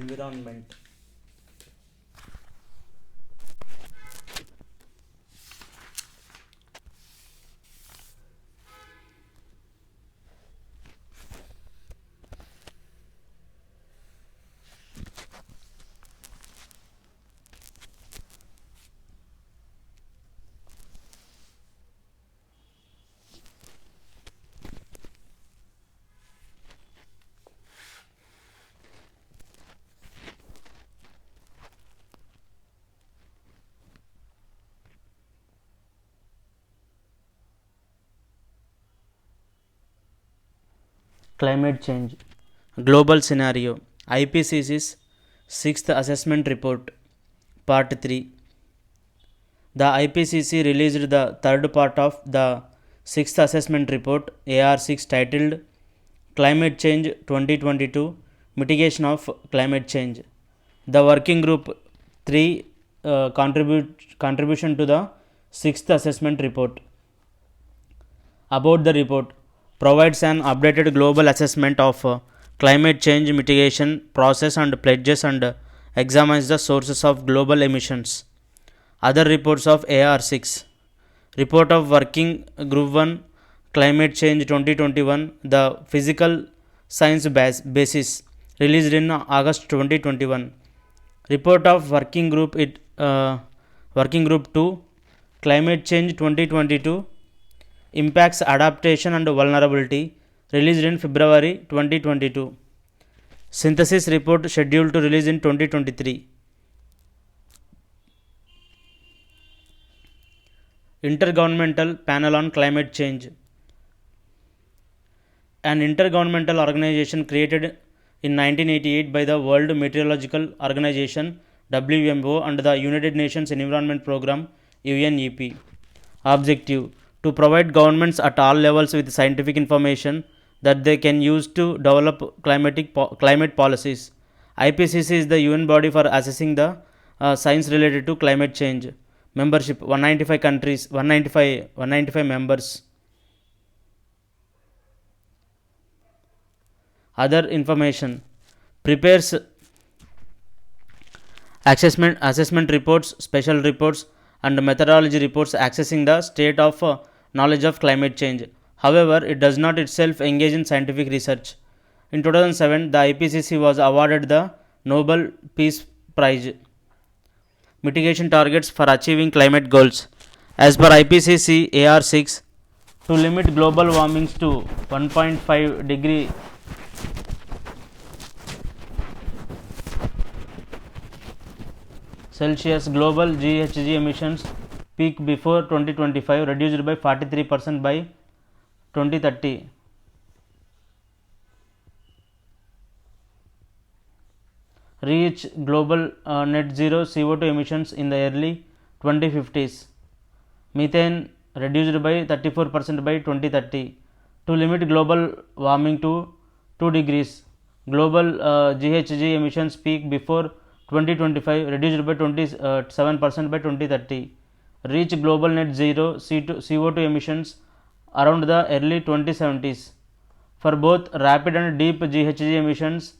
environment. Climate change. Global scenario. IPCC's 6th Assessment Report, Part 3. The IPCC released the third part of the 6th Assessment Report, AR6, titled Climate Change 2022 Mitigation of Climate Change. The Working Group 3 contribution to the 6th Assessment Report. About the report, provides an updated global assessment of climate change mitigation process and pledges and examines the sources of global emissions. Other reports of AR6. Report of Working Group 1 Climate Change 2021, the Physical Science Basis, released in August 2021. Report of Working Group 2 Climate Change 2022, Impacts, Adaptation and Vulnerability, released in February 2022. Synthesis report scheduled to release in 2023. Intergovernmental Panel on Climate Change. An intergovernmental organization created in 1988 by the World Meteorological Organization WMO and the United Nations Environment Programme UNEP. Objective: to provide governments at all levels with scientific information that they can use to develop climate policies. IPCC is the UN body for assessing the science related to climate change. Membership: 195 countries, 195 members. Other information: prepares assessment reports, special reports and methodology reports accessing the state of knowledge of climate change. However, it does not itself engage in scientific research. In 2007, the IPCC was awarded the Nobel Peace Prize. Mitigation targets for achieving climate goals. As per IPCC AR6, to limit global warming to 1.5 degree Celsius, global GHG emissions peak before 2025, reduced by 43% by 2030. Reach global net zero CO2 emissions in the early 2050s. Methane reduced by 34% by 2030. To limit global warming to 2 degrees, global GHG emissions peak before 2025, reduced by 27% by 2030. Reach global net zero CO2 emissions around the early 2070s. For both rapid and deep GHG emissions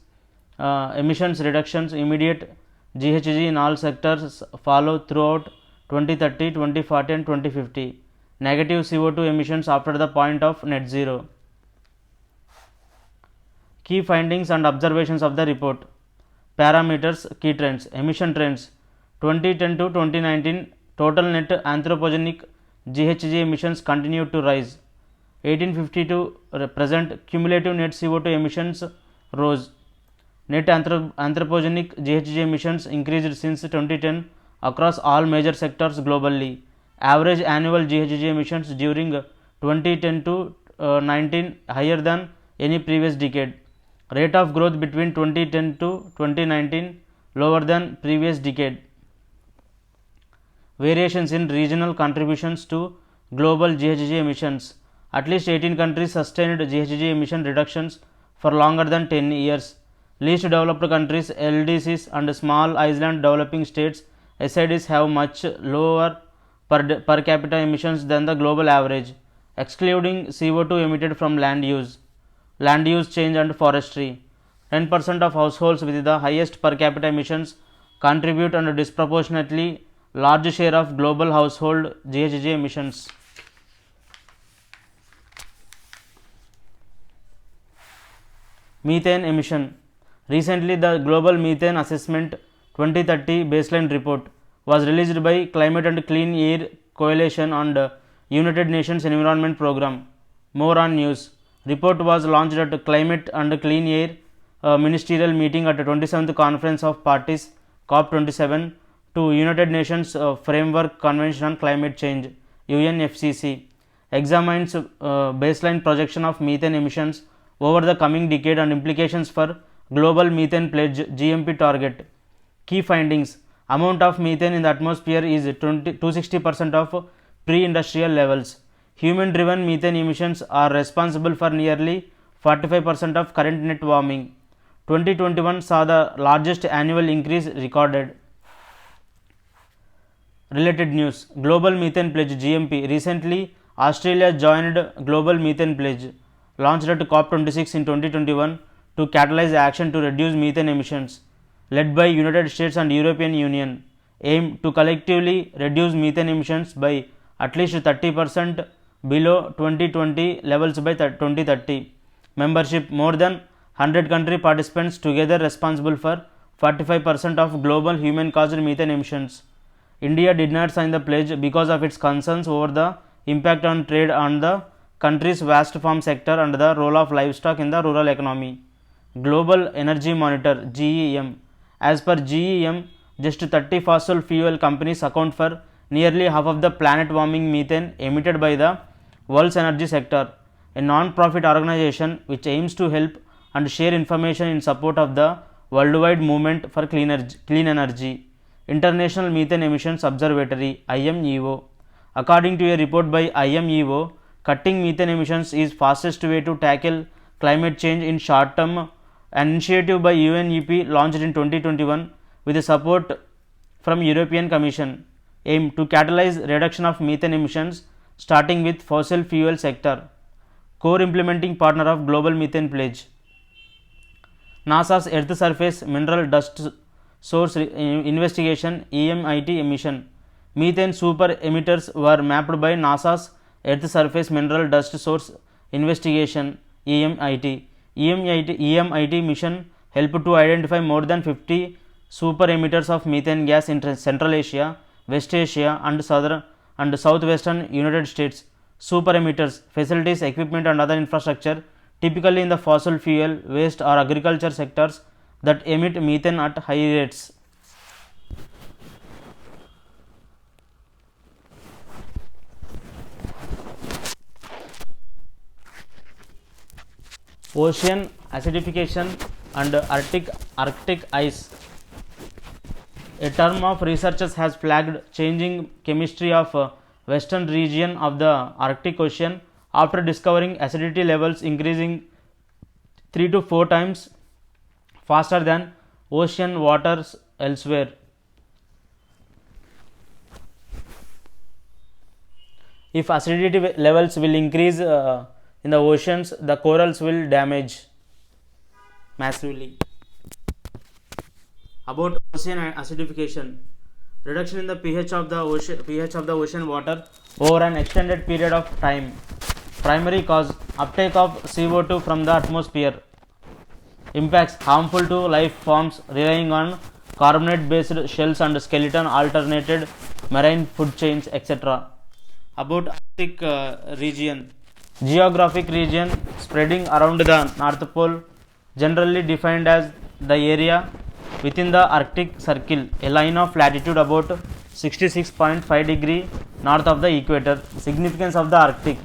reductions, immediate GHG in all sectors follow throughout 2030, 2040 and 2050. Negative CO2 emissions after the point of net zero. Key findings and observations of the report. Parameters, key trends, emission trends. 2010 to 2019, total net anthropogenic GHG emissions continued to rise. 1850 to present, cumulative net CO2 emissions rose. Net anthropogenic GHG emissions increased since 2010 across all major sectors globally. Average annual GHG emissions during 2010 to 19 higher than any previous decade. Rate of growth between 2010 to 2019 lower than previous decade. Variations in regional contributions to global GHG emissions. At least 18 countries sustained GHG emission reductions for longer than 10 years. Least developed countries, LDCs and small island developing states, SIDs have much lower per capita emissions than the global average, excluding CO2 emitted from land use change and forestry. 10% of households with the highest per capita emissions contribute and disproportionately large share of global household GHG emissions. Methane emission. Recently, the Global Methane Assessment 2030 baseline report was released by Climate and Clean Air Coalition and United Nations Environment Programme. More on news. Report was launched at Climate and Clean Air Ministerial meeting at the 27th Conference of Parties COP27 to United Nations Framework Convention on Climate Change UNFCCC. Examines baseline projection of methane emissions over the coming decade and implications for Global Methane Pledge GMP target. Key findings: amount of methane in the atmosphere is 260% of pre-industrial levels. Human driven methane emissions are responsible for nearly 45% of current net warming. 2021 saw the largest annual increase recorded. Related news: Global Methane Pledge GMP. Recently, Australia joined Global Methane Pledge, launched at COP26 in 2021 to catalyze action to reduce methane emissions, led by United States and European Union, aim to collectively reduce methane emissions by at least 30% below 2020 levels by 2030. Membership: more than 100 country participants together responsible for 45% of global human caused methane emissions. India did not sign the pledge because of its concerns over the impact on trade on the country's vast farm sector and the role of livestock in the rural economy. Global Energy Monitor GEM. As per GEM, just 30 fossil fuel companies account for nearly half of the planet warming methane emitted by the world's energy sector, a non-profit organization which aims to help and share information in support of the worldwide movement for clean energy. International Methane Emissions Observatory IMEO. According to a report by IMEO, cutting methane emissions is fastest way to tackle climate change in short term. An initiative by UNEP launched in 2021 with the support from European Commission aim to catalyze reduction of methane emissions starting with fossil fuel sector. Core implementing partner of Global Methane Pledge. NASA's Earth Surface Mineral Dust Source Investigation EMIT emission. Methane super emitters were mapped by NASA's Earth Surface Mineral Dust Source Investigation EMIT. EMIT mission helped to identify more than 50 super emitters of methane gas in Central Asia, West Asia and Southern and Southwestern United States. Super emitters, facilities, equipment and other infrastructure typically in the fossil fuel, waste or agriculture sectors that emit methane at high rates. Ocean acidification and Arctic ice. A term of researchers has flagged changing chemistry of western region of the Arctic Ocean after discovering acidity levels increasing 3 to 4 times faster than ocean waters elsewhere. If acidity levels will increase in the oceans, the corals will damage massively. About ocean acidification: reduction in the pH of the ocean water over an extended period of time. Primary cause: uptake of CO2 from the atmosphere. Impacts: harmful to life forms relying on carbonate based shells and skeleton, alternated marine food chains, etc. About Arctic region: geographic region spreading around the North Pole, generally defined as the area within the Arctic Circle, a line of latitude about 66.5 degree north of the equator. Significance of the Arctic: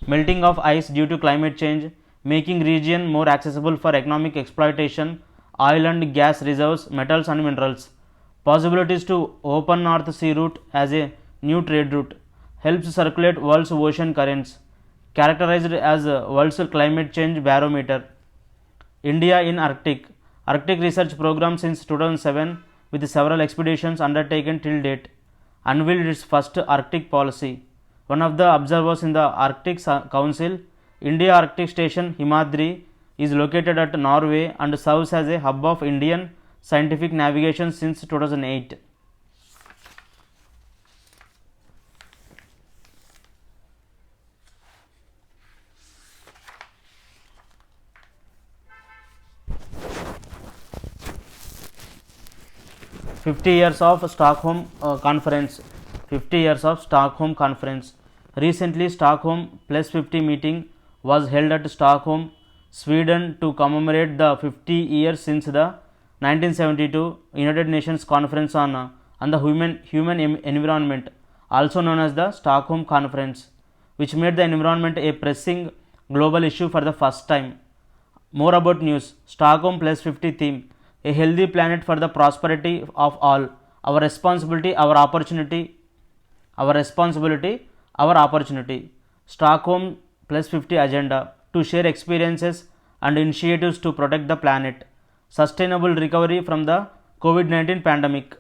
melting of ice due to climate change, making region more accessible for economic exploitation, oil and gas reserves, metals and minerals. Possibilities to open North Sea route as a new trade route, helps circulate world's ocean currents, characterized as world's climate change barometer. India in Arctic. Arctic research program since 2007 with several expeditions undertaken till date, unveiled its first Arctic policy. One of the observers in the Arctic Council, India Arctic Station Himadri, is located at Norway and serves as a hub of Indian scientific navigation since 2008. Years of Stockholm Conference. 50 years of Stockholm Conference. Recently, Stockholm Plus 50 meeting was held at Stockholm, Sweden to commemorate the 50 years since the 1972 United Nations Conference on the human environment, also known as the Stockholm Conference, which made the environment a pressing global issue for the first time. More about news. Stockholm Plus 50 theme: a healthy planet for the prosperity of all. Our responsibility, our opportunity. Our responsibility, our opportunity. Stockholm Plus 50 agenda: to share experiences and initiatives to protect the planet. Sustainable recovery from the COVID-19 pandemic.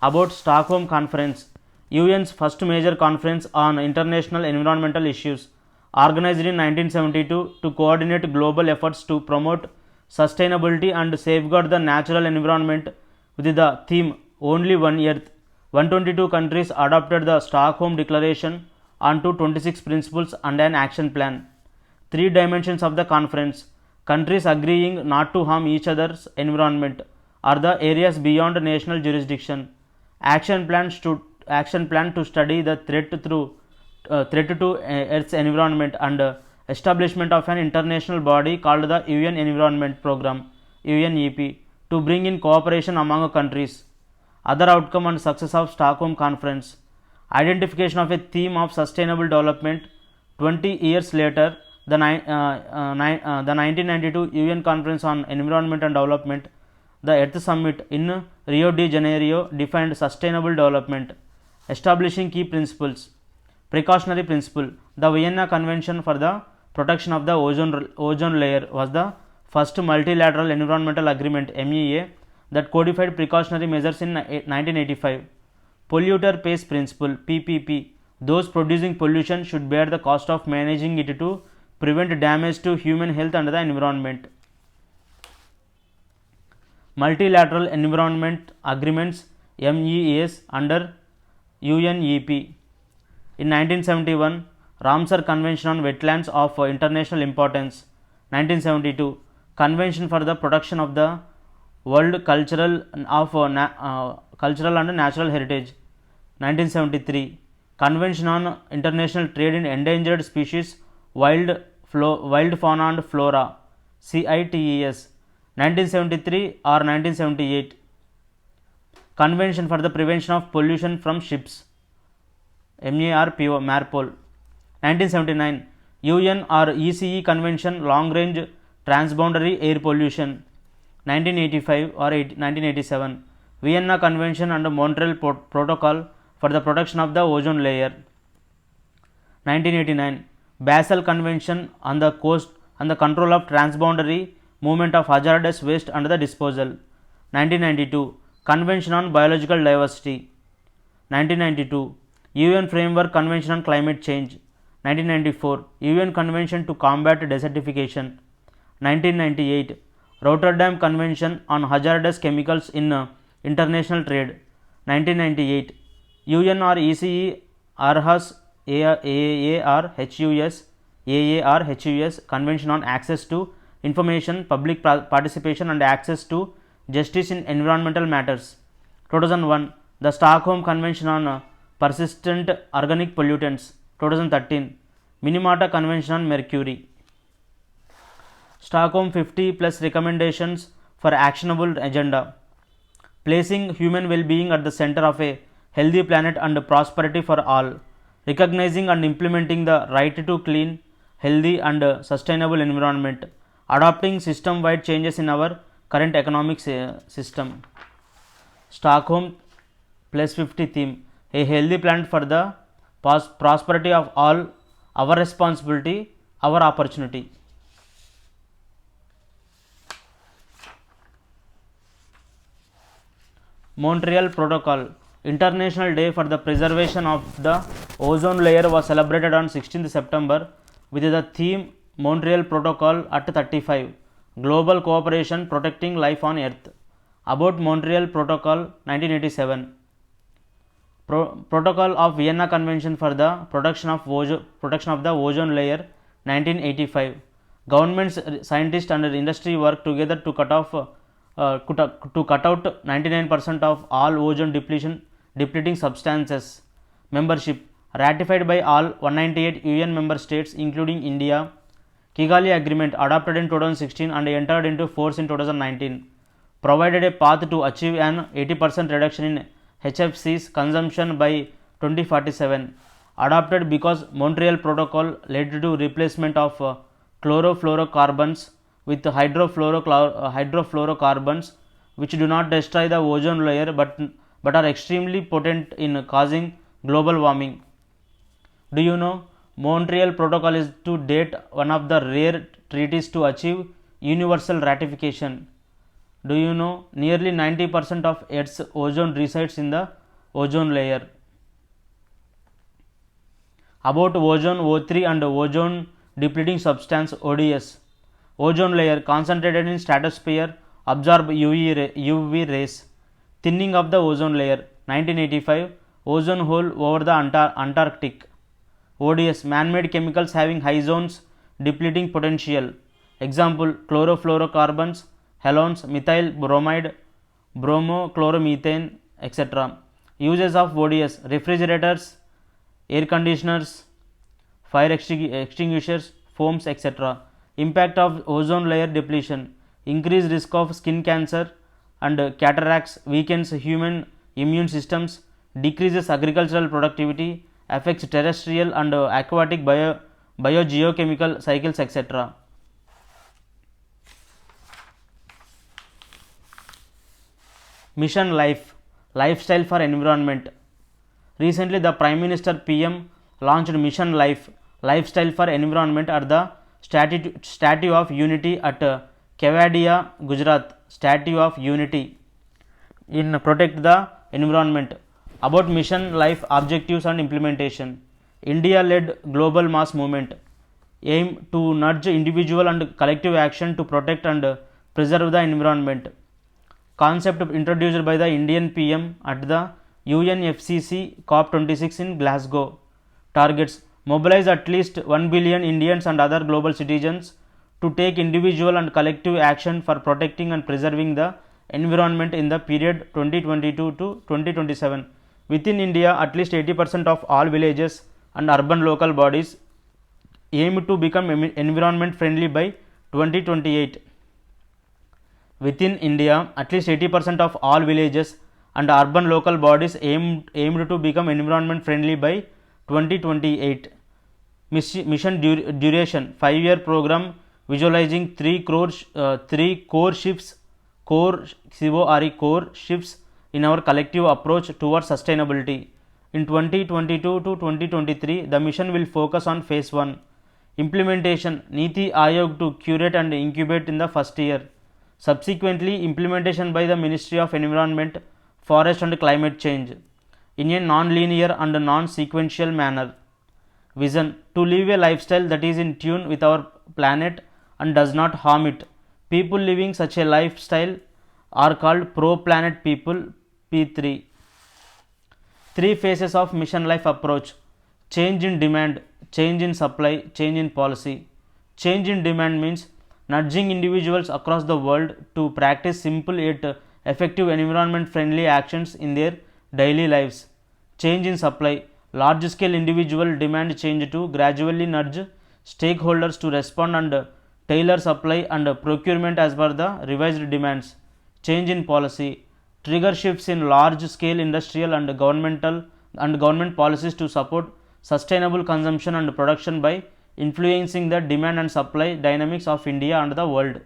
About Stockholm Conference: UN's first major conference on international environmental issues, organized in 1972 to coordinate global efforts to promote sustainability and safeguard the natural environment with the theme Only One Earth. 122 countries adopted the Stockholm Declaration onto 26 principles and an action plan. 3 dimensions of the conference: countries agreeing not to harm each other's environment or the areas beyond national jurisdiction. Action plan to study the threat to Earth's environment and establishment of an international body called the UN Environment Program (UNEP) to bring in cooperation among countries. Other outcome and success of Stockholm Conference: identification of a theme of sustainable development. 20 years later, the 1992 UN Conference on Environment and Development, the Earth Summit in Rio de Janeiro, defined sustainable development, establishing key principles. Precautionary principle: the Vienna Convention for the protection of the ozone layer was the first multilateral environmental agreement (MEA) that codified precautionary measures in 1985. Polluter pays principle (PPP): those producing pollution should bear the cost of managing it to prevent damage to human health and the environment. Multilateral environment agreements (MEAs) under UNEP. In 1971, Ramsar Convention on Wetlands of International Importance. 1972, Convention for the Protection of the World Cultural and Natural Heritage. 1973, Convention on International Trade in Endangered Species, Wild Fauna and Flora, CITES. 1973 or 1978, Convention for the Prevention of Pollution from Ships, MARPOL. 1979, UN or ECE Convention Long Range Transboundary Air Pollution. 1985 or 1987, Vienna Convention and Montreal Protocol for the protection of the ozone layer. 1989, Basel Convention on the control of transboundary movement of hazardous waste and the disposal. 1992, Convention on Biological Diversity. 1992, UN Framework Convention on Climate Change. 1994, UN Convention to combat desertification. 1998, Rotterdam Convention on Hazardous Chemicals in International Trade. 1998, UN or ECE Aarhus AARHUS Convention on Access to Information, Public Participation and Access to Justice in Environmental Matters. 2001, the Stockholm Convention on Persistent Organic Pollutants. 2013, Minamata Convention on Mercury. Stockholm 50 plus recommendations for actionable agenda: placing human well-being at the center of a healthy planet and prosperity for all, recognizing and implementing the right to clean, healthy and sustainable environment, adopting system-wide changes in our current economic system. Stockholm plus 50 theme: a healthy planet for the prosperity of all, our responsibility, our opportunity. Montreal Protocol: International Day for the Preservation of the Ozone Layer was celebrated on 16th September with the theme Montreal Protocol at 35, Global Cooperation Protecting Life on Earth. About Montreal Protocol 1987. Protocol of Vienna Convention for the protection of the ozone layer 1985. Governments, scientists and industry work together to cut out 99% of all ozone depleting substances. Membership ratified by all 198 UN member states including India. Kigali Agreement adopted in 2016 and entered into force in 2019. Provided a path to achieve an 80% reduction in HFC's consumption by 2047. Adopted because Montreal Protocol led to replacement of chlorofluorocarbons with hydrofluorocarbons, which do not destroy the ozone layer but are extremely potent in causing global warming. Do you know Montreal Protocol is to date one of the rare treaties to achieve universal ratification. Do you know nearly 90% of Earth's ozone resides in the ozone layer. About ozone, O3 and ozone depleting substance ODS. Ozone layer concentrated in stratosphere absorb UV rays. Thinning of the ozone layer 1985. Ozone hole over the Antarctic. ODS man-made chemicals having high zones depleting potential. Example chlorofluorocarbons, halones, methyl bromide, bromochloromethane, etc. Uses of ODS refrigerators, air conditioners, fire extinguishers, foams, etc. Impact of ozone layer depletion: increased risk of skin cancer and cataracts, weakens human immune systems, decreases agricultural productivity, affects terrestrial and aquatic biogeochemical cycles, etc. Mission Life Lifestyle for Environment. Recently, the Prime Minister PM launched Mission Life Lifestyle for Environment at the Statue of Unity at Kevadia, Gujarat. Statue of Unity in protect the environment. About Mission Life objectives and implementation. India led global mass movement. Aim to nudge individual and collective action to protect and preserve the environment. Concept introduced by the Indian PM at the UNFCCC COP26 in Glasgow. Targets: mobilize at least 1 billion Indians and other global citizens to take individual and collective action for protecting and preserving the environment in the period 2022 to 2027. Within India, at least 80% of all villages and urban local bodies aim to become environment friendly by 2028. Within India, at least 80% of all villages and urban local bodies aimed to become environment friendly by 2028. Mission duration 5-year program visualizing 3 core shifts in our collective approach towards sustainability. In 2022 to 2023, the mission will focus on phase 1 implementation, Niti Aayog to curate and incubate in the first year. Subsequently, implementation by the Ministry of Environment, Forest and Climate Change in a non-linear and non-sequential manner. Vision: to live a lifestyle that is in tune with our planet and does not harm it. People living such a lifestyle are called pro-planet people, P3. 3 phases of Mission Life approach: change in demand, change in supply, change in policy. Change in demand means nudging individuals across the world to practice simple yet effective environment friendly actions in their daily lives. Change in supply: large scale individual demand change to gradually nudge stakeholders to respond and tailor supply and procurement as per the revised demands. Change in policy: trigger shifts in large scale industrial and government policies to support sustainable consumption and production by influencing the demand and supply dynamics of India and the world.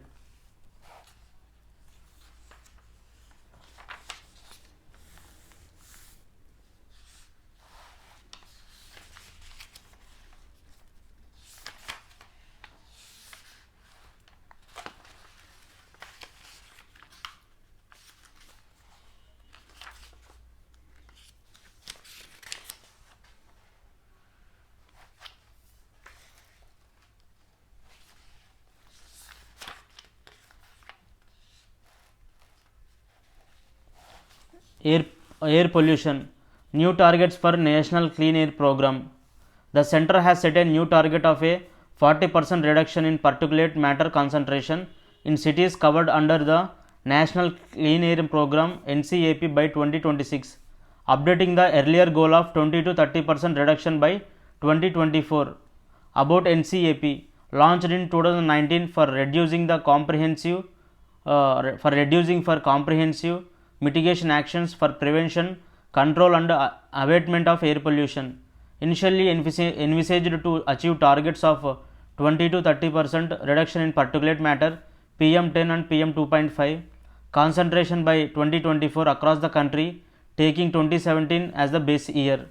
Air, air pollution. New targets for National Clean Air Program. The center has set a new target of a 40% reduction in particulate matter concentration in cities covered under the National Clean Air Program NCAP by 2026, updating the earlier goal of 20 to 30% reduction by 2024. About NCAP, launched in 2019 for reducing comprehensive mitigation actions for prevention, control and abatement of air pollution. Initially envisaged to achieve targets of 20 to 30% reduction in particulate matter PM10 and PM2.5 concentration by 2024 across the country, taking 2017 as the base year.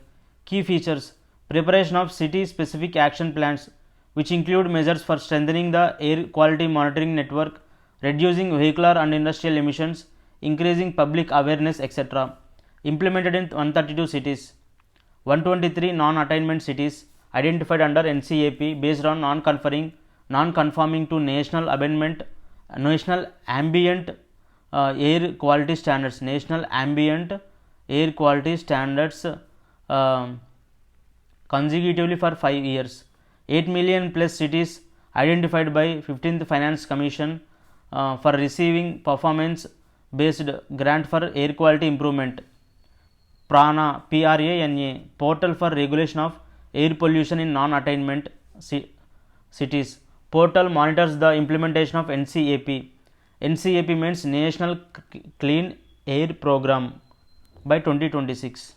Key features: preparation of city specific action plans, which include measures for strengthening the air quality monitoring network, reducing vehicular and industrial emissions, increasing public awareness, etc. Implemented in 132 cities. 123 non-attainment cities identified under NCAP based on non-conforming to national ambient air quality standards. National ambient air quality standards consecutively for 5 years. 8 million plus cities identified by 15th Finance Commission for receiving performance based grant for air quality improvement. PRANA, PRANA, portal for regulation of air pollution in non-attainment cities. Portal monitors the implementation of NCAP. NCAP means National Clean Air Program by 2026.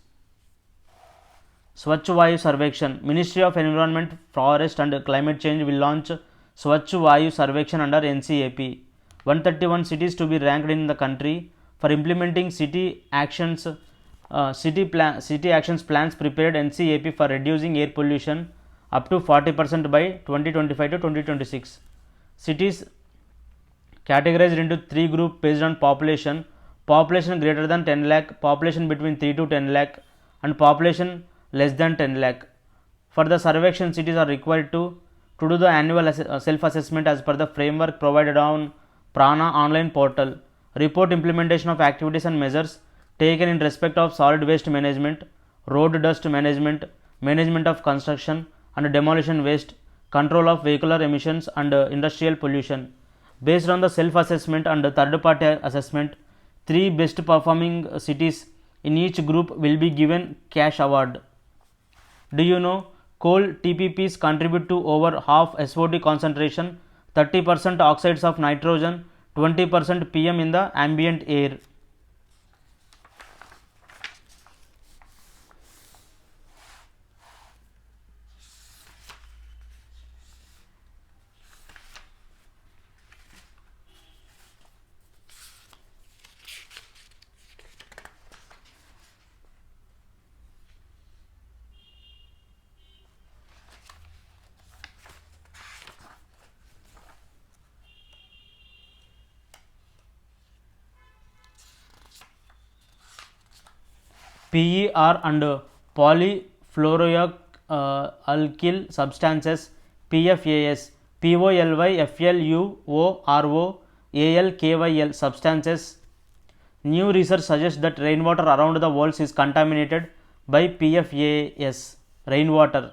Swachh Vayu Sarvekshan. Ministry of Environment, Forest and Climate Change will launch Swachh Vayu Sarvekshan under NCAP. 131 cities to be ranked in the country for implementing city actions plans prepared NCAP for reducing air pollution up to 40% by 2025 to 2026. Cities categorized into 3 groups based on population: population greater than 10 lakh, population between 3 to 10 lakh, and population less than 10 lakh. For the Sarvekshan, cities are required to do the annual self-assessment as per the framework provided on PRANA online portal, report implementation of activities and measures taken in respect of solid waste management, road dust management, management of construction and demolition waste, control of vehicular emissions and industrial pollution. Based on the self-assessment and third-party assessment, 3 best performing cities in each group will be given cash award. Do you know coal TPPs contribute to over half SO2 concentration, 30% oxides of nitrogen, 20% PM in the ambient air. PER and polyfluoroalkyl substances PFAS, POLYFLUOROALKYL substances. New research suggests that rainwater around the world is contaminated by PFAS. Rainwater.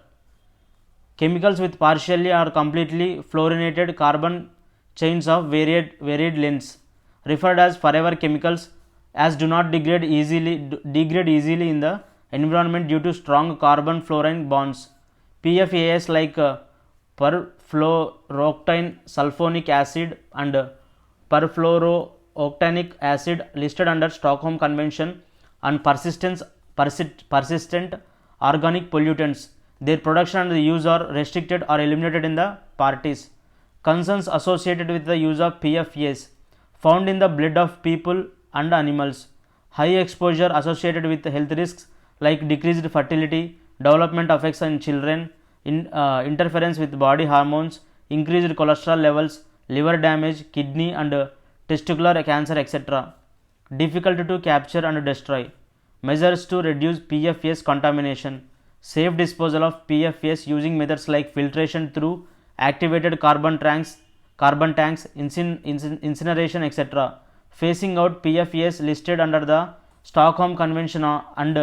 Chemicals with partially or completely fluorinated carbon chains of varied lengths, referred as forever chemicals, as do not degrade easily in the environment due to strong carbon fluorine bonds. PFAS like perfluorooctane sulfonic acid and perfluorooctanic acid listed under Stockholm Convention on persistent organic pollutants. Their production and the use are restricted or eliminated in the parties. Concerns associated with the use of PFAS found in the blood of people and animals. High exposure associated with health risks like decreased fertility, development effects in children, interference with body hormones, increased cholesterol levels, liver damage, kidney and testicular cancer, etc. Difficult to capture and destroy. Measures to reduce PFAS contamination. Safe disposal of PFAS using methods like filtration through activated carbon tanks, incineration, etc. Phasing out PFAS listed under the Stockholm Convention and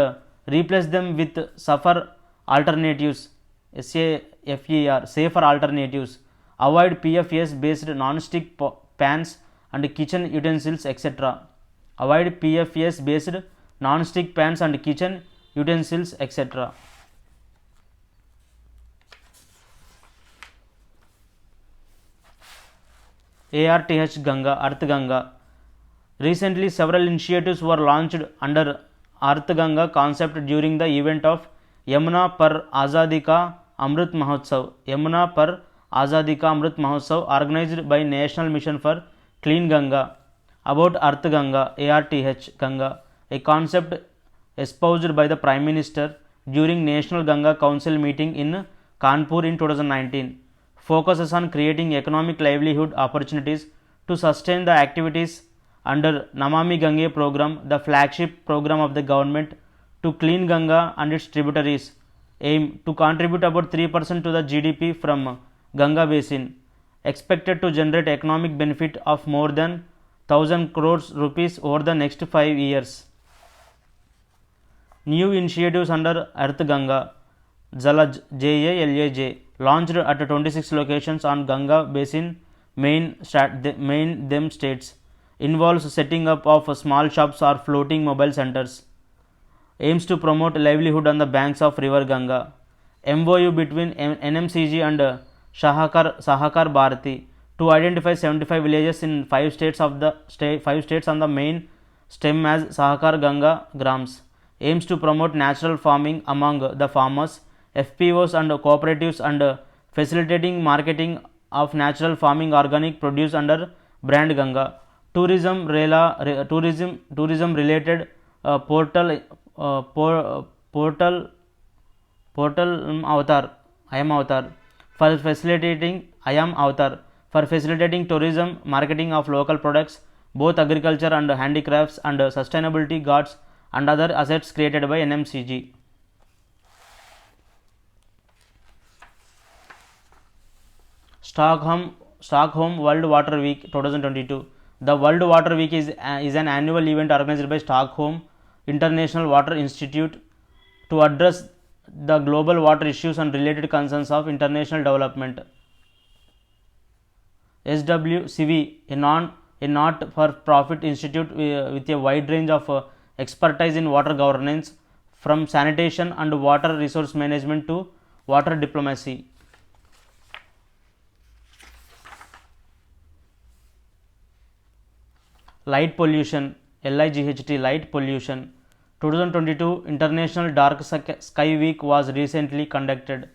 replace them with safer alternatives, safer alternatives. Avoid PFAS based non-stick pans and kitchen utensils, etc. Avoid PFAS based non-stick pans and kitchen utensils, etc. ARTH Ganga, Earth Ganga. Recently, several initiatives were launched under Earth Ganga concept during the event of Yamuna Par Azadi Ka Amrit Mahotsav. Yamuna Par Azadi Ka Amrit Mahotsav, organized by National Mission for Clean Ganga. About Earth Ganga, ARTH Ganga, a concept espoused by the Prime Minister during National Ganga Council meeting in Kanpur in 2019, focuses on creating economic livelihood opportunities to sustain the activities under Namami Gange program, the flagship program of the government to clean Ganga and its tributaries, aim to contribute about 3% to the GDP from Ganga basin, expected to generate economic benefit of more than 1000 crores rupees over the next 5 years. New initiatives under Earth Ganga, Jalaj, JALAJ, launched at 26 locations on Ganga basin main them states, involves setting up of small shops or floating mobile centers, aims to promote livelihood on the banks of river Ganga. MOU between NMCG and Sahakar Bharati to identify 75 villages in 5 states on the main stem as Sahakar Ganga Grams, aims to promote natural farming among the farmers, FPOs and cooperatives, and facilitating marketing of natural farming organic produce under brand Ganga. Tourism related portal Avatar, I am Avatar, for facilitating tourism, marketing of local products, both agriculture and handicrafts, and sustainability guards and other assets created by NMCG. Stockholm World Water Week 2022. The World Water Week is an annual event organized by Stockholm International Water Institute to address the global water issues and related concerns of international development. SWCV, a not-for-profit institute with a wide range of expertise in water governance, from sanitation and water resource management to water diplomacy. Light pollution, LIGHT, light pollution. 2022 International Dark Sky Week was recently conducted.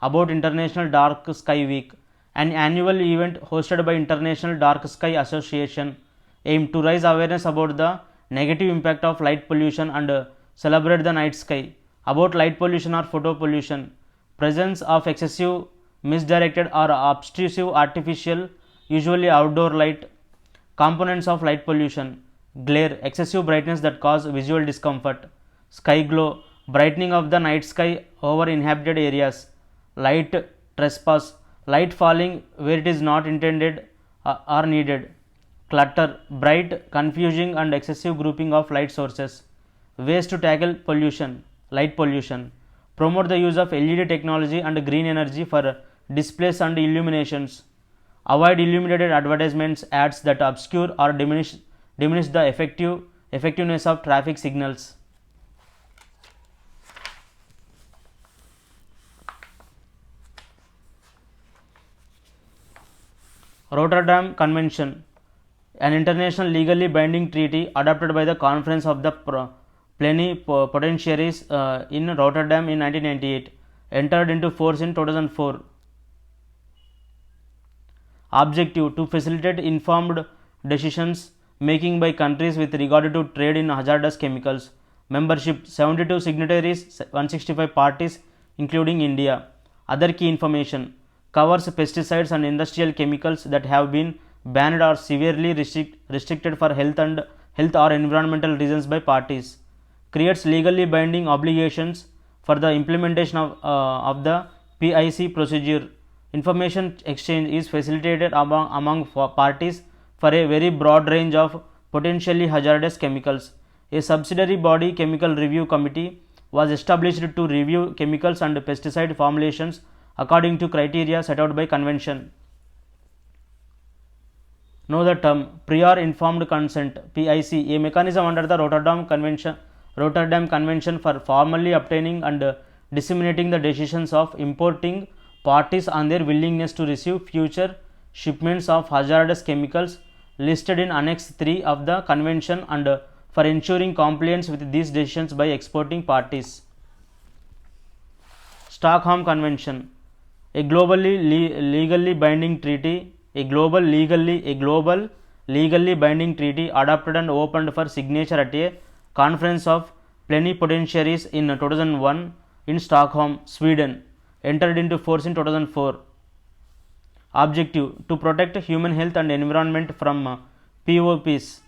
About International Dark Sky Week, an annual event hosted by International Dark Sky Association, aimed to raise awareness about the negative impact of light pollution and celebrate the night sky. About light pollution or photo pollution, presence of excessive, misdirected or obtrusive artificial, usually outdoor light. Components of light pollution: glare, excessive brightness that cause visual discomfort; sky glow, brightening of the night sky over inhabited areas; light trespass, light falling where it is not intended or needed; clutter, bright, confusing and excessive grouping of light sources. Ways to tackle pollution, light pollution: promote the use of LED technology and green energy for displays and illuminations. Avoid illuminated advertisements, ads that obscure or diminish the effectiveness of traffic signals. Rotterdam Convention, an international legally binding treaty adopted by the Conference of the Plenipotentiaries in Rotterdam in 1998, entered into force in 2004. Objective: to facilitate informed decisions making by countries with regard to trade in hazardous chemicals. Membership: 72 signatories, 165 parties including India. Other key information: covers pesticides and industrial chemicals that have been banned or severely restricted for health or environmental reasons by parties. Creates legally binding obligations for the implementation of the PIC procedure. Information exchange is facilitated among parties for a very broad range of potentially hazardous chemicals. A subsidiary body, Chemical Review Committee, was established to review chemicals and pesticide formulations according to criteria set out by convention. Know the term prior informed consent, PIC, a mechanism under the Rotterdam Convention for formally obtaining and disseminating the decisions of importing parties on their willingness to receive future shipments of hazardous chemicals listed in Annex 3 of the Convention and for ensuring compliance with these decisions by exporting parties. Stockholm Convention, a legally binding treaty, a global legally binding treaty adopted and opened for signature at a conference of plenipotentiaries in 2001 in Stockholm, Sweden, entered into force in 2004. Objective: to protect human health and environment from POPs.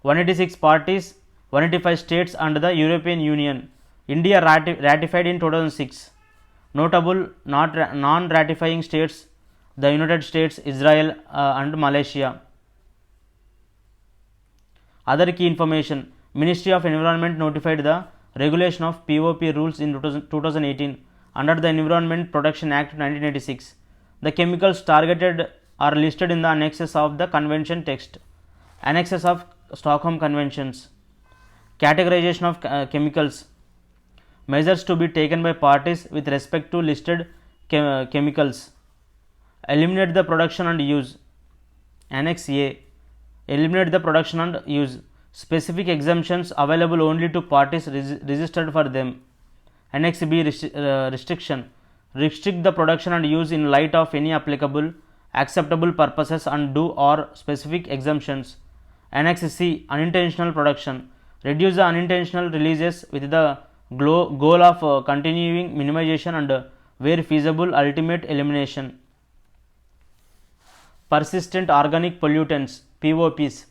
186 parties, 185 states and the European Union. India ratified in 2006. Notable non-ratifying states: the United States, Israel and Malaysia. Other key information: Ministry of Environment notified the regulation of POP rules in 2018 under the Environment Protection Act 1986. The chemicals targeted are listed in the annexes of the convention text. Annexes of Stockholm Conventions. Categorization of chemicals. Measures to be taken by parties with respect to listed chemicals. Eliminate the production and use. Annex A. Eliminate the production and use. Specific exemptions available only to parties registered for them. Annex B. Restriction. Restrict the production and use in light of any applicable acceptable purposes and do or specific exemptions. Annex C. Unintentional production. Reduce the unintentional releases with the goal of continuing minimization and where feasible ultimate elimination. Persistent organic pollutants, POPs.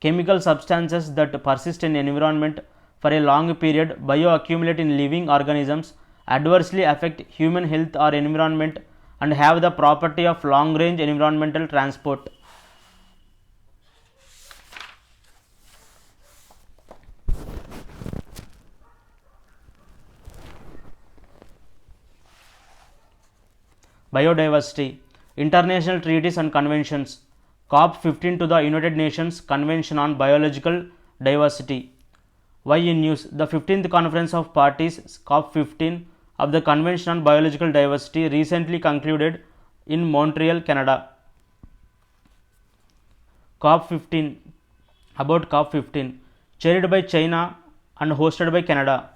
Chemical substances that persist in environment for a long period, bioaccumulate in living organisms, adversely affect human health or environment and have the property of long range environmental transport. Biodiversity. International treaties and conventions. COP15 to the United Nations Convention on Biological Diversity. Why in news? The 15th Conference of Parties COP15 of the Convention on Biological Diversity recently concluded in Montreal, Canada. COP15. About COP15, chaired by China and hosted by Canada.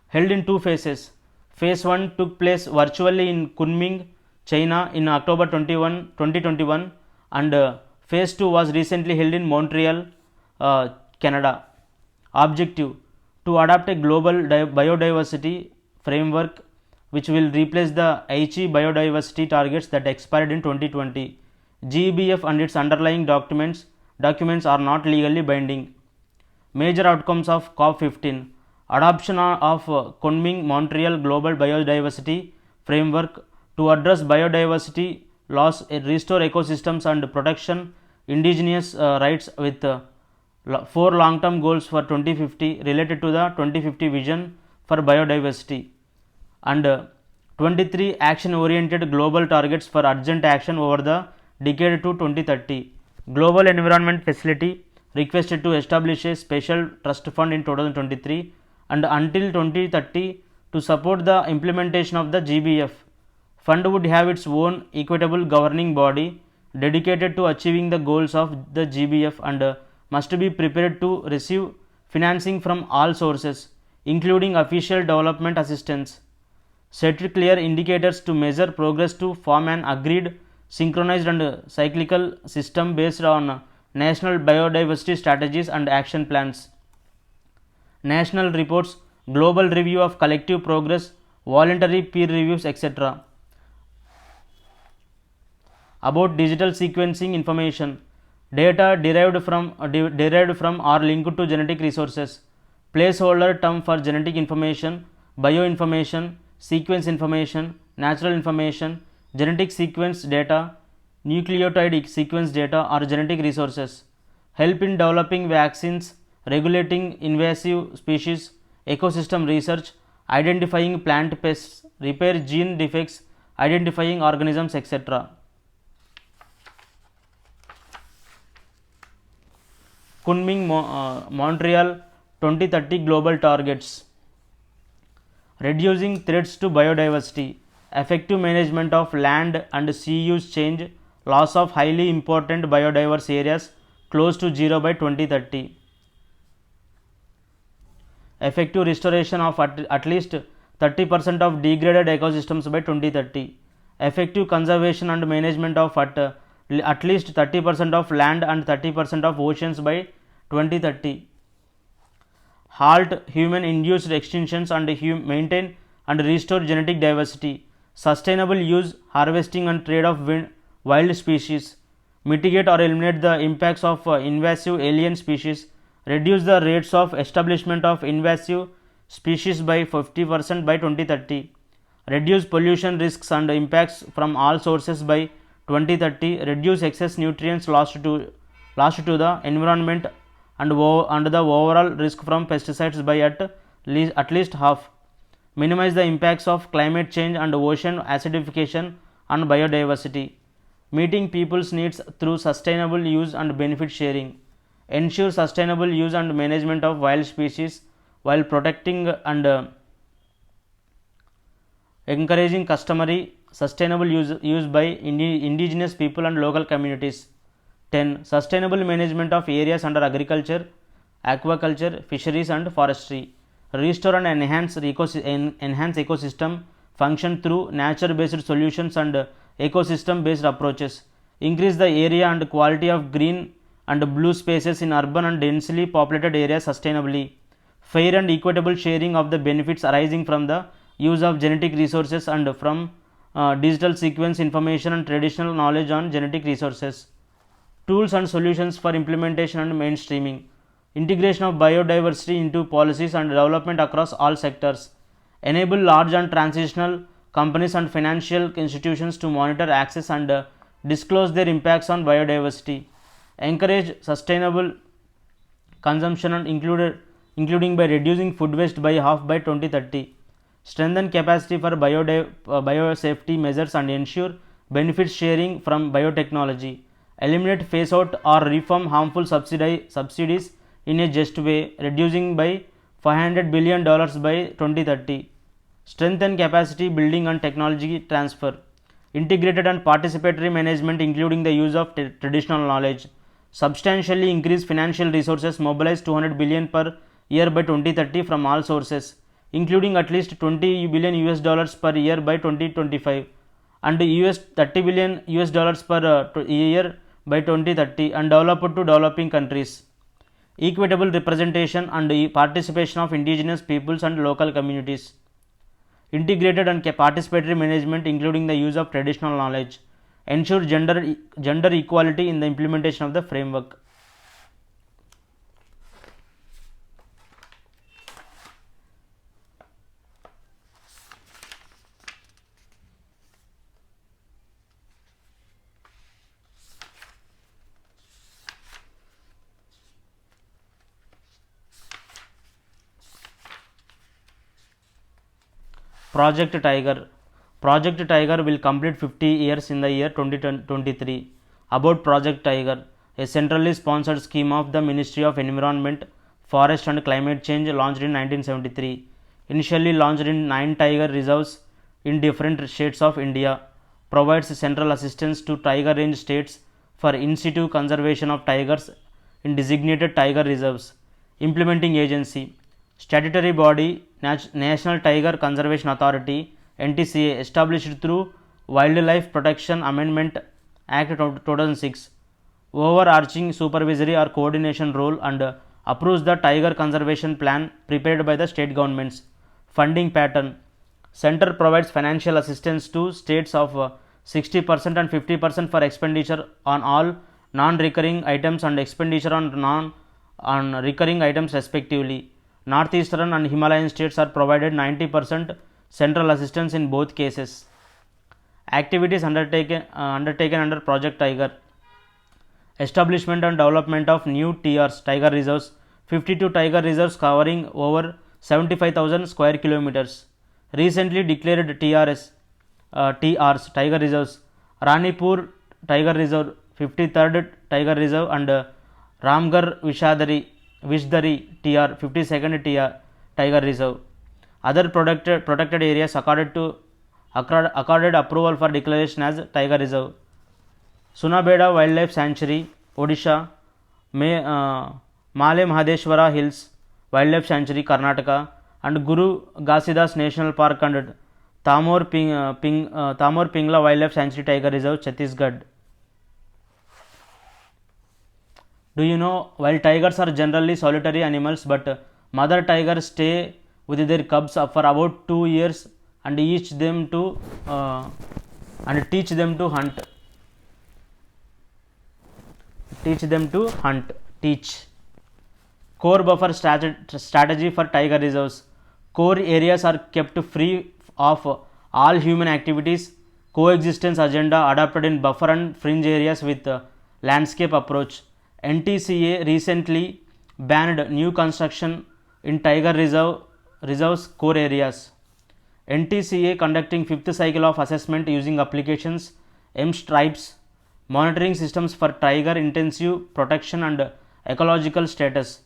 Held in two phases. Phase 1 took place virtually in Kunming, China in October 2021 and Phase 2 was recently held in Montreal, Canada. Objective: to adopt a global biodiversity framework which will replace the Aichi biodiversity targets that expired in 2020. GBF and its underlying documents are not legally binding. Major outcomes of COP15: adoption of Kunming Montreal Global Biodiversity Framework to address biodiversity loss, restore ecosystems and protection indigenous rights with 4 long-term goals for 2050 related to the 2050 vision for biodiversity and 23 action-oriented global targets for urgent action over the decade to 2030. Global Environment Facility requested to establish a special trust fund in 2023 and until 2030 to support the implementation of the GBF. Fund would have its own equitable governing body dedicated to achieving the goals of the GBF and must be prepared to receive financing from all sources, including official development assistance. Set clear indicators to measure progress to form an agreed, synchronized and cyclical system based on national biodiversity strategies and action plans. National reports, global review of collective progress, voluntary peer reviews, etc. About digital sequencing information. Data derived from or linked to genetic resources. Placeholder term for genetic information, bioinformation, sequence information, natural information, genetic sequence data, nucleotide sequence data are genetic resources. Help in developing vaccines, regulating invasive species, ecosystem research, identifying plant pests, repair gene defects, identifying organisms, etc. Kunming Montreal 2030 Global Targets: reducing threats to biodiversity, effective management of land and sea use change, loss of highly important biodiverse areas close to zero by 2030, effective restoration of at least 30% of degraded ecosystems by 2030, effective conservation and management of at least 30% of land and 30% of oceans by 2030, halt human induced extinctions and maintain and restore genetic diversity, sustainable use, harvesting and trade of wild species, mitigate or eliminate the impacts of invasive alien species, reduce the rates of establishment of invasive species by 50% by 2030, reduce pollution risks and impacts from all sources by 2030, reduce excess nutrients lost to the environment and the overall risk from pesticides by at least half, minimize the impacts of climate change and ocean acidification on biodiversity, meeting people's needs through sustainable use and benefit sharing, ensure sustainable use and management of wild species while protecting and encouraging customary sustainable use by indigenous people and local communities. 10. Sustainable management of areas under agriculture, aquaculture, fisheries and forestry. Restore and enhance ecosystem function through nature based solutions and ecosystem based approaches. Increase the area and quality of green and blue spaces in urban and densely populated areas sustainably. Fair and equitable sharing of the benefits arising from the use of genetic resources and from digital sequence information and traditional knowledge on genetic resources. Tools and solutions for implementation and mainstreaming. Integration of biodiversity into policies and development across all sectors. Enable large and transitional companies and financial institutions to monitor, access and disclose their impacts on biodiversity. Encourage sustainable consumption and including by reducing food waste by half by 2030. Strengthen capacity for biosafety measures and ensure benefits sharing from biotechnology. Eliminate, phase out or reform harmful subsidies in a just way, reducing by $500 billion by 2030. Strengthen capacity building and technology transfer. Integrated and participatory management including the use of traditional knowledge. Substantially increase financial resources, mobilize 200 billion per year by 2030 from all sources, including at least 20 billion US dollars per year by 2025 and US 30 billion US dollars per year by 2030 and develop to developing countries. Equitable representation and participation of indigenous peoples and local communities. Integrated and participatory management including the use of traditional knowledge. Ensure gender equality in the implementation of the framework. Project Tiger. Project Tiger will complete 50 years in the year 2023. About Project Tiger, a centrally sponsored scheme of the Ministry of Environment, Forest and Climate Change launched in 1973. Initially launched in 9 tiger reserves in different states of India, provides central assistance to tiger range states for in situ conservation of tigers in designated tiger reserves. Implementing agency. Statutory body National Tiger Conservation Authority NTCA, established through Wildlife Protection Amendment Act 2006. Overarching supervisory or coordination role and approves the tiger conservation plan prepared by the state governments. Funding pattern. Center provides financial assistance to states of 60% and 50% for expenditure on all non-recurring items and expenditure on recurring items respectively. Northeastern and Himalayan states are provided 90% central assistance in both cases. Activities undertaken under Project Tiger. Establishment and development of new TRs, tiger reserves, 52 tiger reserves covering over 75,000 square kilometers. Recently declared TRs tiger reserves: Ranipur Tiger Reserve, 53rd Tiger Reserve, and Ramgarh Vishdari TR, 52nd TR Tiger Reserve. Other protected areas accorded approval for declaration as Tiger Reserve: Sunabeda Wildlife Sanctuary, Odisha; Male Mahadeshwara Hills Wildlife Sanctuary, Karnataka; and Guru Ghasidas National Park and Tamor Pingla Wildlife Sanctuary Tiger Reserve, Chhattisgarh. Do you know, while tigers are generally solitary animals, but mother tigers stay with their cubs for about 2 years and teach them to hunt. Core buffer strategy for tiger reserves: core areas are kept free of all human activities. Coexistence agenda adopted in buffer and fringe areas with landscape approach. NTCA recently banned new construction in tiger reserves core areas. NTCA conducting 5th cycle of assessment using applications, M-Stripes, monitoring systems for tiger intensive protection and ecological status,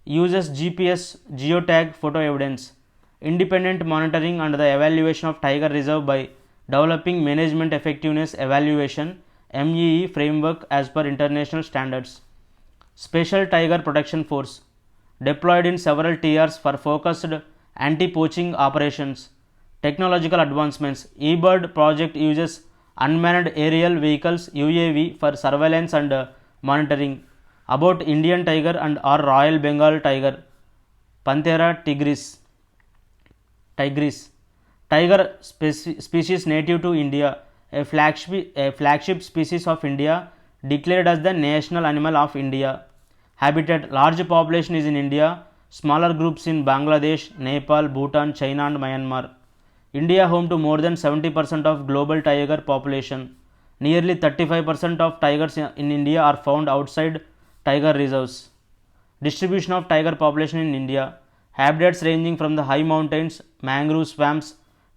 uses GPS geotag photo evidence, independent monitoring and the evaluation of tiger reserve by developing management effectiveness evaluation MEE framework as per international standards. Special Tiger Protection Force deployed in several TRs for focused anti-poaching operations. Technological advancements: eBird project uses unmanned aerial vehicles UAV for surveillance and monitoring. About Indian tiger and or Royal Bengal tiger, Panthera tigris. Tiger species native to India, a flagship species of India, declared as the national animal of India. Habitat: large population is in India, smaller groups in Bangladesh, Nepal, Bhutan, China and Myanmar. India home to more than 70% of global tiger population. Nearly 35% of tigers in India are found outside tiger reserves. Distribution of tiger population in India: habitats ranging from the high mountains, mangrove swamps,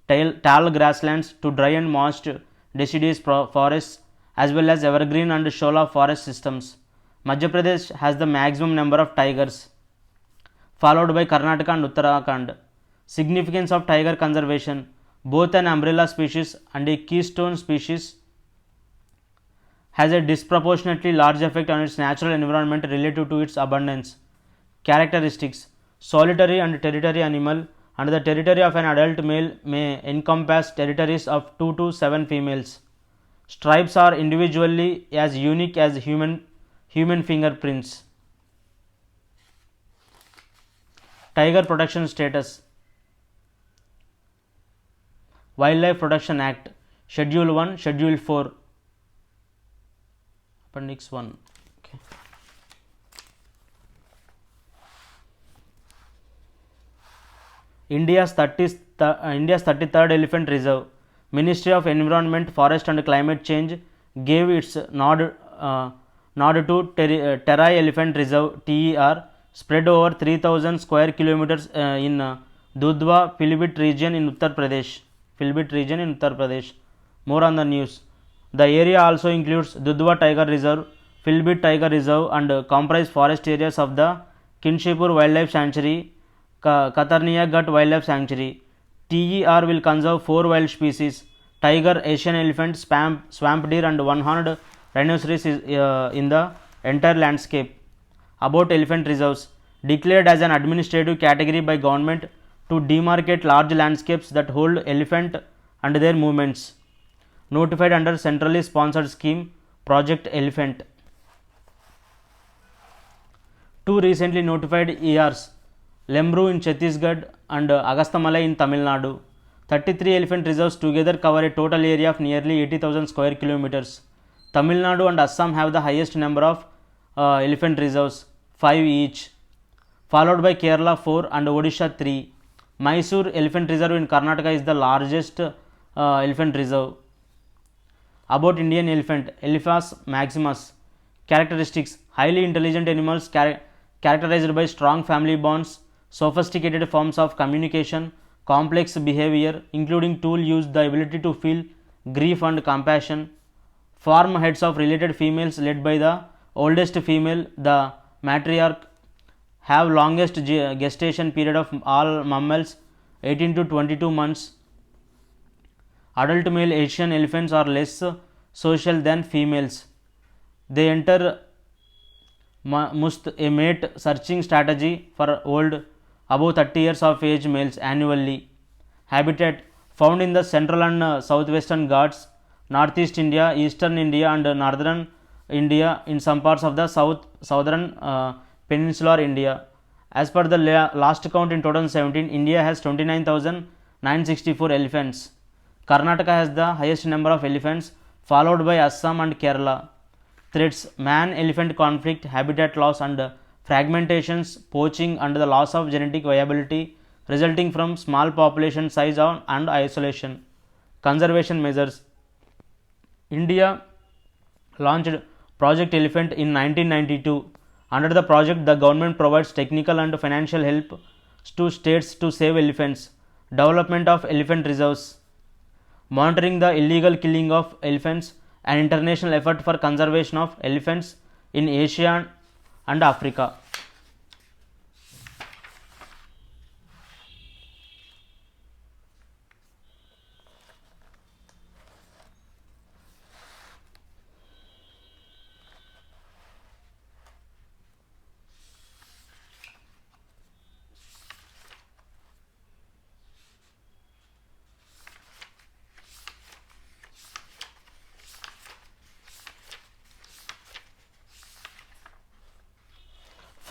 tall grasslands to dry and moist deciduous forests, as well as evergreen and shola forest systems. Madhya Pradesh has the maximum number of tigers, followed by Karnataka and Uttarakhand. Significance of tiger conservation: both an umbrella species and a keystone species, has a disproportionately large effect on its natural environment relative to its abundance. Characteristics: solitary and territory animal, and the territory of an adult male may encompass territories of 2 to 7 females. Stripes are individually as unique as human fingerprints. Tiger protection status: Wildlife Protection Act, Schedule 1, Schedule 4, Appendix 1. Okay. India's 33rd Elephant Reserve. Ministry of Environment, Forest and Climate Change gave its nod to Terai Elephant Reserve (TER), spread over 3,000 square kilometers in Dudhwa Pilibhit region in Uttar Pradesh. More on the news. The area also includes Dudhwa Tiger Reserve, Pilibhit Tiger Reserve, and comprise forest areas of the Kinshipur Wildlife Sanctuary, Katarnia Gut Wildlife Sanctuary. TER will conserve 4 wild species: tiger, Asian elephant, swamp deer, and one-horned rhinoceros in the entire landscape. About elephant reserves: declared as an administrative category by government to demarcate large landscapes that hold elephant and their movements. Notified under centrally sponsored scheme Project Elephant. 2 recently notified ERs: Lemru in Chhattisgarh and Agastamalai in Tamil Nadu. 33 elephant reserves together cover a total area of nearly 80,000 square kilometers. Tamil Nadu and Assam have the highest number of elephant reserves, 5 each, followed by Kerala 4 and Odisha 3. Mysore Elephant Reserve in Karnataka is the largest elephant reserve. About Indian elephant, Elephas maximus. Characteristics: highly intelligent animals characterized by strong family bonds, sophisticated forms of communication, complex behavior, including tool use, the ability to feel grief and compassion, form heads of related females led by the oldest female, the matriarch, have longest gestation period of all mammals, 18 to 22 months. Adult male Asian elephants are less social than females. They enter must a mate searching strategy for old above 30 years of age males annually. Habitat found in the central and southwestern Ghats, northeast India, eastern India and northern India, in some parts of the southern peninsular India. As per the last count in 2017, India has 29,964 elephants. Karnataka has the highest number of elephants, followed by Assam and Kerala. Threats: man-elephant conflict, habitat loss and fragmentations, poaching and the loss of genetic viability resulting from small population size and isolation. Conservation measures: India launched Project Elephant in 1992. Under the project, the government provides technical and financial help to states to save elephants. Development of elephant reserves, monitoring the illegal killing of elephants, an international effort for conservation of elephants in Asia and Africa.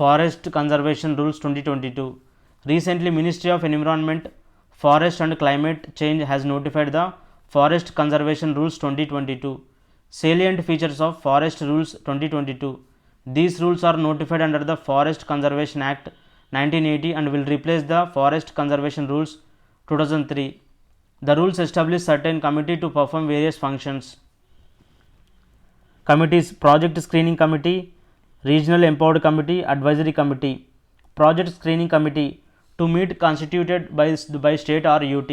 Forest Conservation Rules 2022. Recently, Ministry of Environment, Forest and Climate Change has notified the Forest Conservation Rules 2022. Salient features of Forest Rules 2022. These rules are notified under the Forest Conservation Act 1980 and will replace the Forest Conservation Rules 2003. The rules establish certain committee to perform various functions. Committees: Project Screening Committee, Regional Empowered Committee, Advisory Committee. Project Screening Committee to meet constituted by state or UT,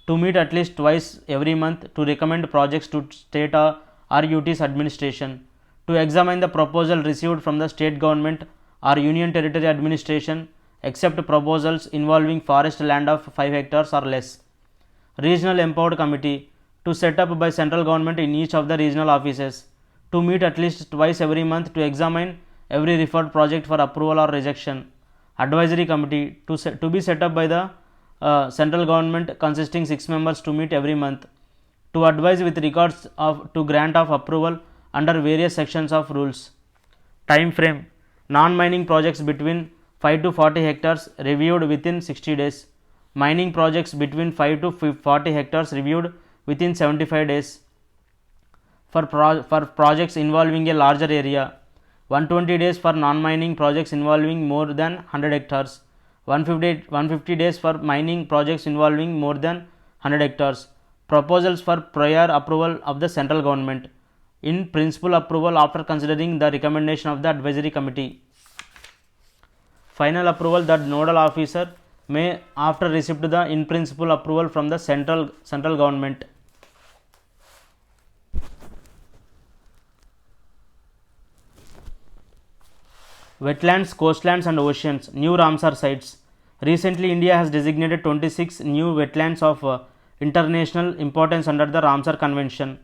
to meet at least twice every month to recommend projects to state or UT's administration, to examine the proposal received from the state government or union territory administration except proposals involving forest land of 5 hectares or less. Regional Empowered Committee to set up by central government in each of the regional offices, to meet at least twice every month to examine every referred project for approval or rejection. Advisory Committee to be set up by the central government consisting 6 members to meet every month, to advise with regards to grant of approval under various sections of rules. Time frame: non-mining projects between 5 to 40 hectares reviewed within 60 days. Mining projects between 5 to 40 hectares reviewed within 75 days. For projects involving a larger area, 120 days for non-mining projects involving more than 100 hectares, 150 days for mining projects involving more than 100 hectares. Proposals for prior approval of the central government. In principle approval after considering the recommendation of the advisory committee. Final approval: the nodal officer may after receipt the in principle approval from the central government. Wetlands, coastlands and oceans. New Ramsar sites. Recently, India has designated 26 new wetlands of international importance under the Ramsar Convention.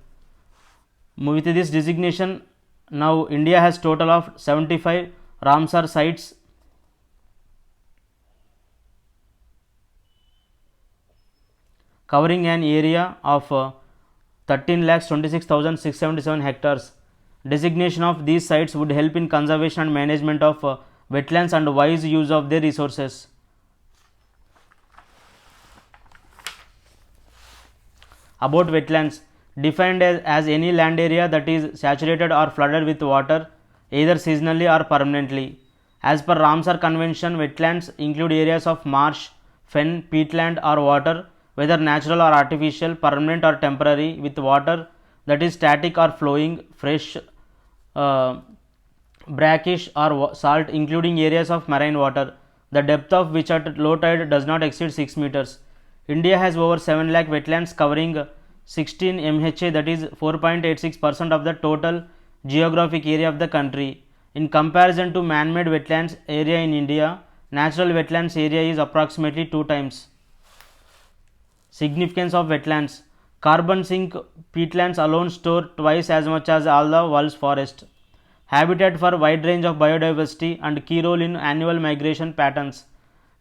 With this designation, now India has total of 75 Ramsar sites covering an area of 13,26,677 hectares. Designation of these sites would help in conservation and management of wetlands and wise use of their resources. About wetlands: defined as any land area that is saturated or flooded with water either seasonally or permanently. As per Ramsar Convention, wetlands include areas of marsh, fen, peatland or water, whether natural or artificial, permanent or temporary, with water that is static or flowing, fresh, brackish or salt, including areas of marine water, the depth of which at low tide does not exceed 6 meters. India has over 7 lakh wetlands covering 16 MHA, that is 4.86% of the total geographic area of the country. In comparison to man-made wetlands area in India, natural wetlands area is approximately 2 times. Significance of wetlands: carbon sink peatlands alone store twice as much as all the world's forest. Habitat for wide range of biodiversity and key role in annual migration patterns.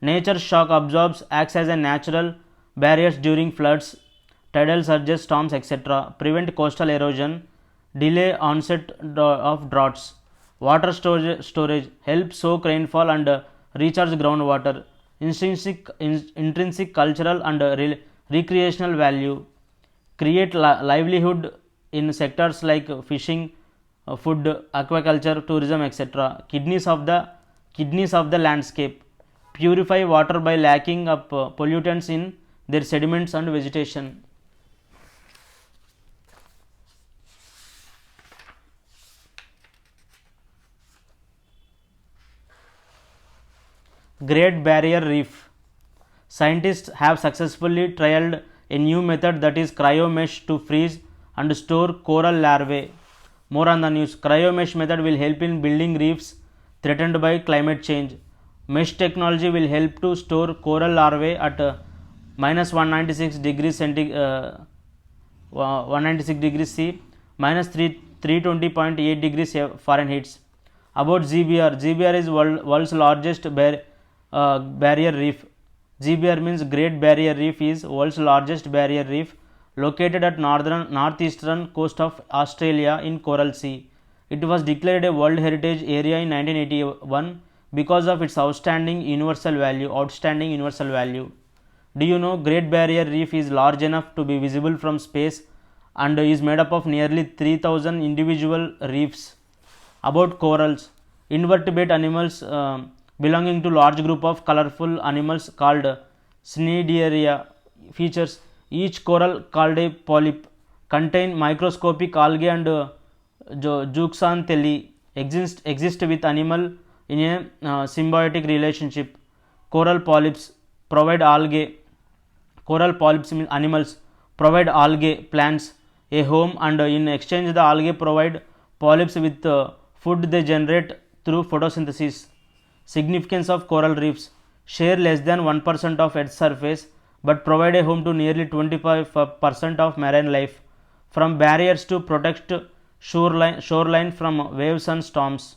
Nature shock absorbs, acts as a natural barriers during floods, tidal surges, storms, etc. Prevent coastal erosion, delay onset of droughts. Water storage help soak rainfall and recharge groundwater. Intrinsic cultural and recreational value. Create livelihood in sectors like fishing, food, aquaculture, tourism, etc. Kidneys of the landscape. Purify water by lacking up pollutants in their sediments and vegetation. Great Barrier Reef. Scientists have successfully trialed a new method, that is cryomesh, to freeze and store coral larvae. More on the news. Cryomesh method will help in building reefs threatened by climate change. Mesh technology will help to store coral larvae at minus 196 degrees centigrade, 196 degrees C, minus 320.8 degrees Fahrenheit. About GBR. GBR is world's largest barrier reef. GBR means Great Barrier Reef is world's largest barrier reef located at northeastern coast of Australia in Coral Sea. It was declared a World Heritage Area in 1981 because of its outstanding universal value. Do you know Great Barrier Reef is large enough to be visible from space and is made up of nearly 3000 individual reefs? About corals. Invertebrate animals belonging to large group of colorful animals called Cnidaria features. Each coral, called a polyp, contain microscopic algae and zooxanthellae exist with animal in a symbiotic relationship. Coral polyps mean animals provide algae plants a home, and in exchange the algae provide polyps with food they generate through photosynthesis. Significance of coral reefs: share less than 1% of Earth's surface but provide a home to nearly 25% of marine life. From barriers to protect shoreline from waves and storms.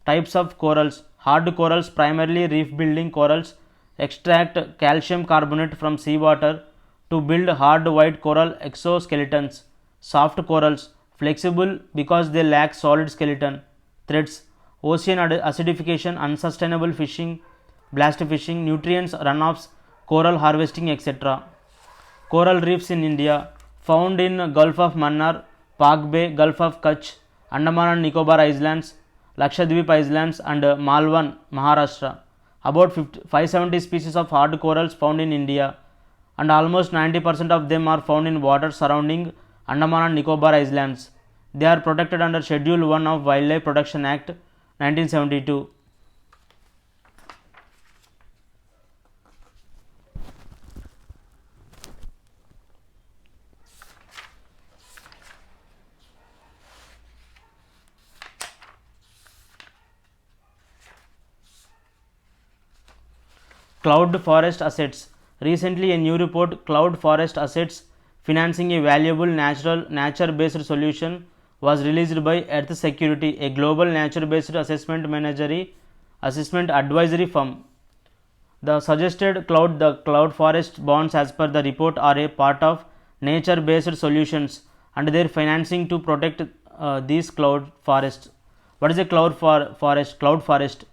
Types of corals: hard corals, primarily reef building corals, extract calcium carbonate from seawater to build hard white coral exoskeletons. Soft corals, flexible because they lack solid skeleton. Threats: ocean acidification, unsustainable fishing, blast fishing, nutrients runoffs, coral harvesting, etc. Coral reefs in India: found in Gulf of Mannar, Pak Bay, Gulf of Kutch, Andaman and Nicobar Islands, Lakshadweep Islands and Malwan, Maharashtra. About 570 species of hard corals found in India, and almost 90% of them are found in water surrounding Andaman and Nicobar Islands. They are protected under Schedule 1 of Wildlife Protection Act 1972. Cloud forest assets. Recently, a new report, Cloud Forest Assets Financing a Valuable Nature-Based Solution, was released by Earth Security, a global nature-based assessment advisory firm. The suggested cloud forest bonds as per the report are a part of nature-based solutions and their financing to protect these cloud forests. What is a cloud forest? Cloud forest.